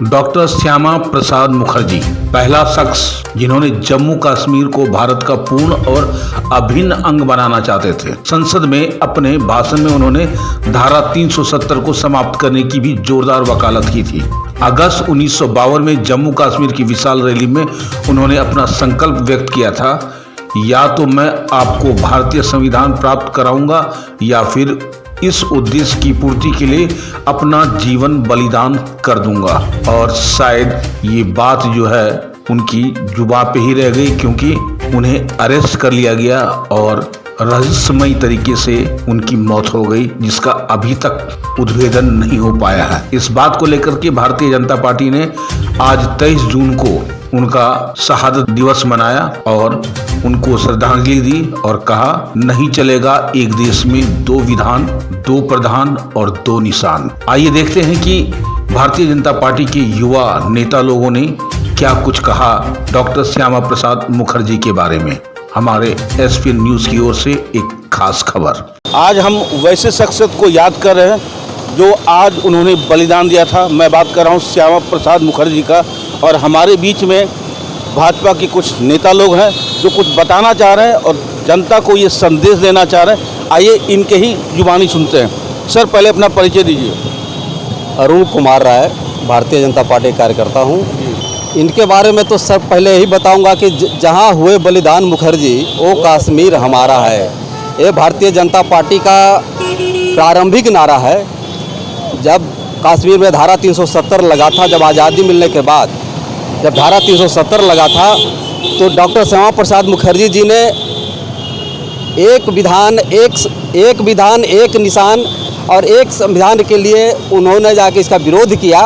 Doctor Shyama Prasad Mukherjee पहला शख्स जिन्होंने जम्मू कश्मीर को भारत का पूर्ण और अभिन्न अंग बनाना चाहते थे। संसद में अपने भाषण में उन्होंने धारा 370 को समाप्त करने की भी जोरदार वकालत की थी। अगस्त 1952 में जम्मू कश्मीर की विशाल रैली में उन्होंने अपना संकल्प व्यक्त किया था, या तो मैं आपको भारतीय संविधान प्राप्त कराऊंगा या फिर इस उद्देश्य की पूर्ति के लिए अपना जीवन बलिदान कर दूंगा। और शायद ये बात जो है उनकी जुबां पे ही रह गई, क्योंकि उन्हें अरेस्ट कर लिया गया और रहस्यमयी तरीके से उनकी मौत हो गई, जिसका अभी तक उद्भेदन नहीं हो पाया है। इस बात को लेकर के भारतीय जनता पार्टी ने आज 23 जून को उनका शहादत दिवस मनाया और उनको श्रद्धांजलि दी और कहा, नहीं चलेगा एक देश में दो विधान, दो प्रधान और दो निशान। आइए देखते हैं कि भारतीय जनता पार्टी के युवा नेता लोगों ने क्या कुछ कहा डॉक्टर श्यामा प्रसाद मुखर्जी के बारे में। हमारे एसपी न्यूज की ओर से एक खास खबर। आज हम वैसे शख्सियत को याद कर रहे हैं जो आज उन्होंने बलिदान दिया था। मैं बात कर रहा हूँ श्यामा प्रसाद मुखर्जी का। और हमारे बीच में भाजपा के कुछ नेता लोग हैं जो कुछ बताना चाह रहे हैं और जनता को ये संदेश देना चाह रहे हैं। आइए इनके ही जुबानी सुनते हैं। सर, पहले अपना परिचय दीजिए। अरुण कुमार राय, भारतीय जनता पार्टी कार्यकर्ता हूँ। इनके बारे में तो सर पहले यही बताऊंगा कि जहाँ हुए बलिदान मुखर्जी वो कश्मीर हमारा है। ये भारतीय जनता पार्टी का प्रारंभिक नारा है। जब कश्मीर में धारा 370 लगा था, जब आज़ादी मिलने के बाद जब धारा 370 लगा था, तो डॉक्टर श्यामा प्रसाद मुखर्जी जी ने एक विधान एक निशान और एक संविधान के लिए उन्होंने जाके इसका विरोध किया।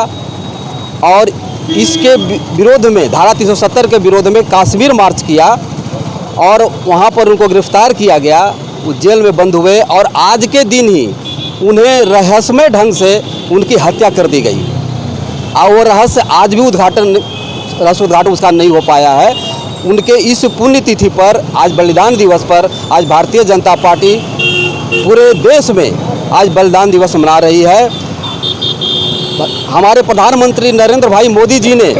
और इसके विरोध में, धारा 370 के विरोध में कश्मीर मार्च किया और वहाँ पर उनको गिरफ्तार किया गया। वो जेल में बंद हुए और आज के दिन ही उन्हें रहस्यमय ढंग से उनकी हत्या कर दी गई। और वो रहस्य आज भी उद्घाटन उसका नहीं हो पाया है। उनके इस पुण्यतिथि पर, आज बलिदान दिवस पर, आज भारतीय जनता पार्टी पूरे देश में आज बलिदान दिवस मना रही है। हमारे प्रधानमंत्री नरेंद्र भाई मोदी जी ने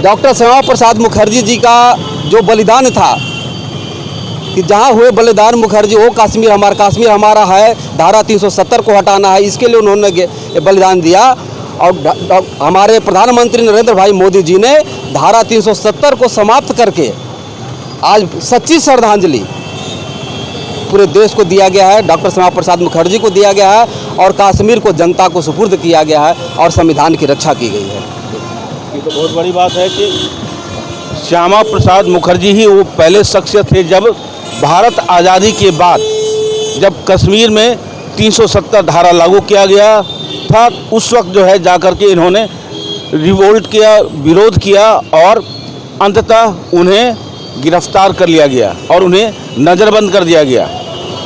डॉक्टर श्यामा प्रसाद मुखर्जी जी का जो बलिदान था कि जहाँ हुए बलिदान मुखर्जी वो कश्मीर हमारा है, धारा 370 को हटाना है, इसके लिए उन्होंने बलिदान दिया। और हमारे प्रधानमंत्री नरेंद्र भाई मोदी जी ने धारा 370 को समाप्त करके आज सच्ची श्रद्धांजलि पूरे देश को दिया गया है, डॉक्टर श्यामा प्रसाद मुखर्जी को दिया गया है और कश्मीर को जनता को सुपुर्द किया गया है और संविधान की रक्षा की गई है। ये तो बहुत बड़ी बात है कि श्यामा प्रसाद मुखर्जी ही वो पहले शख्सियत थे जब भारत आज़ादी के बाद जब कश्मीर में 370 धारा लागू किया गया था, उस वक्त जो है जाकर के इन्होंने रिवोल्ट किया, विरोध किया और अंततः उन्हें गिरफ्तार कर लिया गया और उन्हें नज़रबंद कर दिया गया।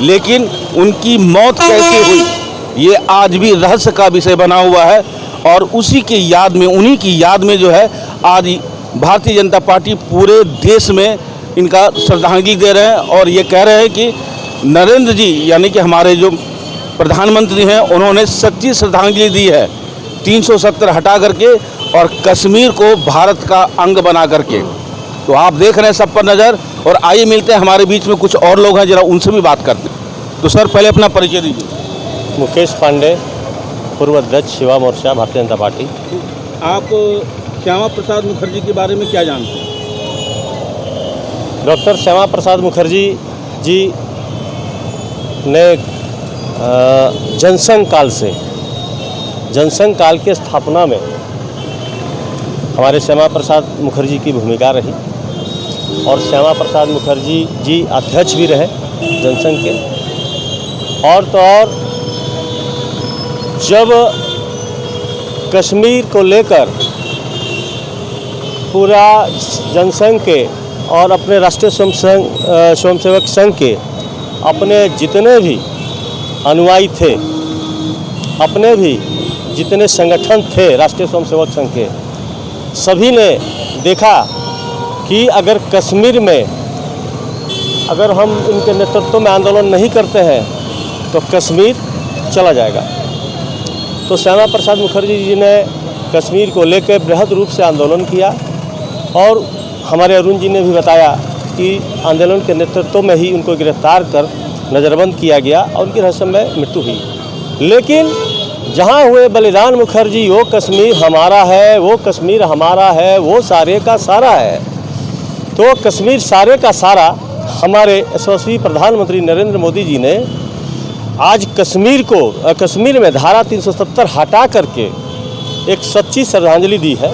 लेकिन उनकी मौत कैसे हुई ये आज भी रहस्य का विषय बना हुआ है। और उसी की याद में, उन्हीं की याद में जो है आज भारतीय जनता पार्टी पूरे देश में इनका श्रद्धांजलि दे रहे हैं और ये कह रहे हैं कि नरेंद्र जी यानी कि हमारे जो प्रधानमंत्री हैं उन्होंने सच्ची श्रद्धांजलि दी है 370 हटा करके और कश्मीर को भारत का अंग बना करके। तो आप देख रहे हैं सब पर नज़र। और आइए मिलते हैं, हमारे बीच में कुछ और लोग हैं, जरा उनसे भी बात करते हैं। तो सर, पहले अपना परिचय दीजिए। मुकेश पांडे, पूर्व अध्यक्ष युवा मोर्चा, भारतीय जनता पार्टी। आप श्यामा प्रसाद मुखर्जी के बारे में क्या जानते हैं? डॉक्टर श्यामा प्रसाद मुखर्जी जी ने जनसंघ काल के स्थापना में हमारे श्यामा प्रसाद मुखर्जी की भूमिका रही और श्यामा प्रसाद मुखर्जी जी अध्यक्ष भी रहे जनसंघ के। और तो और जब कश्मीर को लेकर पूरा जनसंघ के और अपने राष्ट्रीय स्वयंसेवक संघ के अपने जितने भी अनुयायी थे, अपने भी जितने संगठन थे राष्ट्रीय स्वयंसेवक संघ के, सभी ने देखा कि अगर कश्मीर में अगर हम इनके नेतृत्व में आंदोलन नहीं करते हैं तो कश्मीर चला जाएगा। तो श्यामा प्रसाद मुखर्जी जी ने कश्मीर को लेकर बृहद रूप से आंदोलन किया और हमारे अरुण जी ने भी बताया कि आंदोलन के नेतृत्व में ही उनको गिरफ्तार कर नज़रबंद किया गया और उनकी रहस्यमय मृत्यु हुई। लेकिन जहाँ हुए बलिदान मुखर्जी, वो कश्मीर हमारा है, वो कश्मीर हमारा है, वो सारे का सारा है। तो कश्मीर सारे का सारा हमारे यशस्वी प्रधानमंत्री नरेंद्र मोदी जी ने आज कश्मीर में धारा 370 हटा करके एक सच्ची श्रद्धांजलि दी है।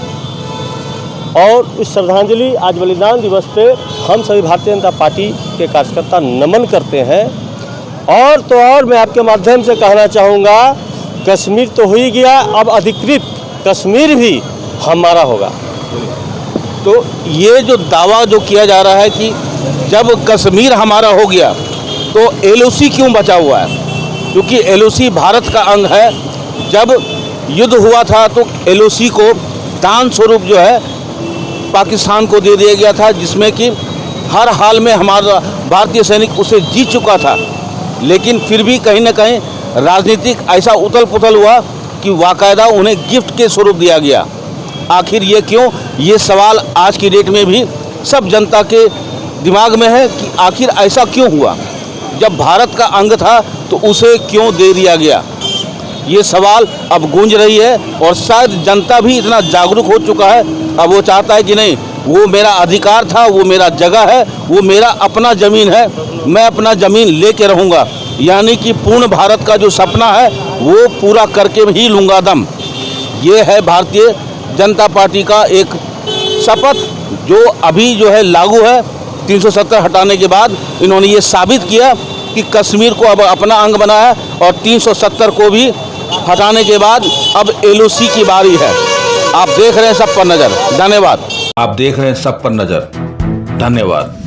और इस श्रद्धांजलि आज बलिदान दिवस पे हम सभी भारतीय जनता पार्टी के कार्यकर्ता नमन करते हैं। और तो और मैं आपके माध्यम से कहना चाहूँगा, कश्मीर तो हो ही गया, अब अधिकृत कश्मीर भी हमारा होगा। तो ये जो दावा जो किया जा रहा है कि जब कश्मीर हमारा हो गया तो एलओसी क्यों बचा हुआ है? क्योंकि एलओसी भारत का अंग है। जब युद्ध हुआ था तो एलओसी को दान स्वरूप जो है पाकिस्तान को दे दिया गया था, जिसमें कि हर हाल में हमारा भारतीय सैनिक उसे जीत चुका था। लेकिन फिर भी कहीं ना कहीं राजनीतिक ऐसा उथल पुथल हुआ कि वाकायदा उन्हें गिफ्ट के स्वरूप दिया गया। आखिर ये क्यों? ये सवाल आज की डेट में भी सब जनता के दिमाग में है कि आखिर ऐसा क्यों हुआ। जब भारत का अंग था तो उसे क्यों दे दिया गया? ये सवाल अब गूंज रही है और शायद जनता भी इतना जागरूक हो चुका है, अब वो चाहता है कि नहीं, वो मेरा अधिकार था, वो मेरा जगह है, वो मेरा अपना ज़मीन है, मैं अपना ज़मीन लेके रहूँगा। यानी कि पूर्ण भारत का जो सपना है वो पूरा करके ही लूँगा दम। ये है भारतीय जनता पार्टी का एक शपथ जो अभी जो है लागू है। 370 हटाने के बाद इन्होंने ये साबित किया कि कश्मीर को अब अपना अंग बनाया और 370 को भी हटाने के बाद अब एलओसी की बारी है। आप देख रहे हैं सब पर नज़र। धन्यवाद। आप देख रहे हैं सब पर नजर। धन्यवाद।